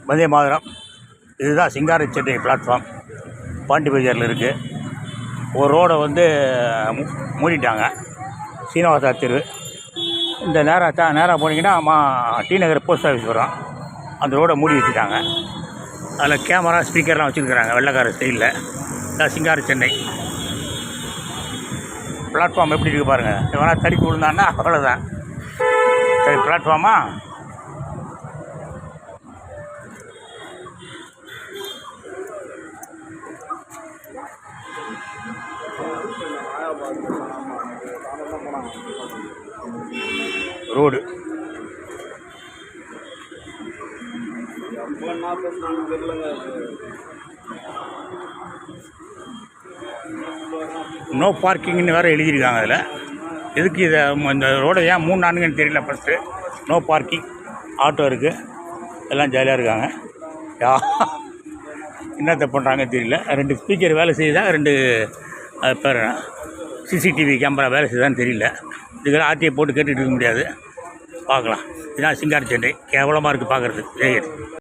வந்தே மாதரம். இதுதான் சிங்காரச்சென்னை பிளாட்ஃபார்ம். பாண்டி பஜாரில் இருக்குது. ஒரு ரோடை வந்து மூடிட்டாங்க, சீனிவாசா தெரு. இந்த நேராக போனீங்கன்னா டி நகர் போஸ்ட் ஆஃபீஸ் வரும். அந்த ரோடை மூடி வச்சுட்டாங்க. அதில் கேமரா ஸ்பீக்கர்லாம் வச்சுருக்குறாங்க வெள்ளைக்கார ஸ்டைலில். இதான் சிங்காரச்சென்னை பிளாட்ஃபார்ம். எப்படி இருக்குது பாருங்கள். எவனா தடுக்கி விழுந்தான்னா அவ்வளோதான். சரி, பிளாட்ஃபார்மா ரோடு. நோ பார்க்கிங்னு வேறு எழுதியிருக்காங்க அதில். எதுக்கு இதை இந்த ரோடை ஏன் 3 நான்குன்னு தெரியல. First no parking. ஆட்டோ இருக்குது, எல்லாம் ஜாலியாக இருக்காங்க. என்னத்தை பண்ணுறாங்கன்னு தெரியல. 2 ஸ்பீக்கர் வேலை செய்யுதா, 2 பேர் சிசிடிவி கேமரா வேலை செய்யுதான்னு தெரியல. இதுக்கெல்லாம் ஆர்டிஐ போட்டு கேட்டுகிட்டு இருக்க முடியாது. பார்க்கலாம். இதுதான் சிங்காரச்சென்னை. கேவலமாக இருக்குது பார்க்குறதுக்கு. ஜெயகர்.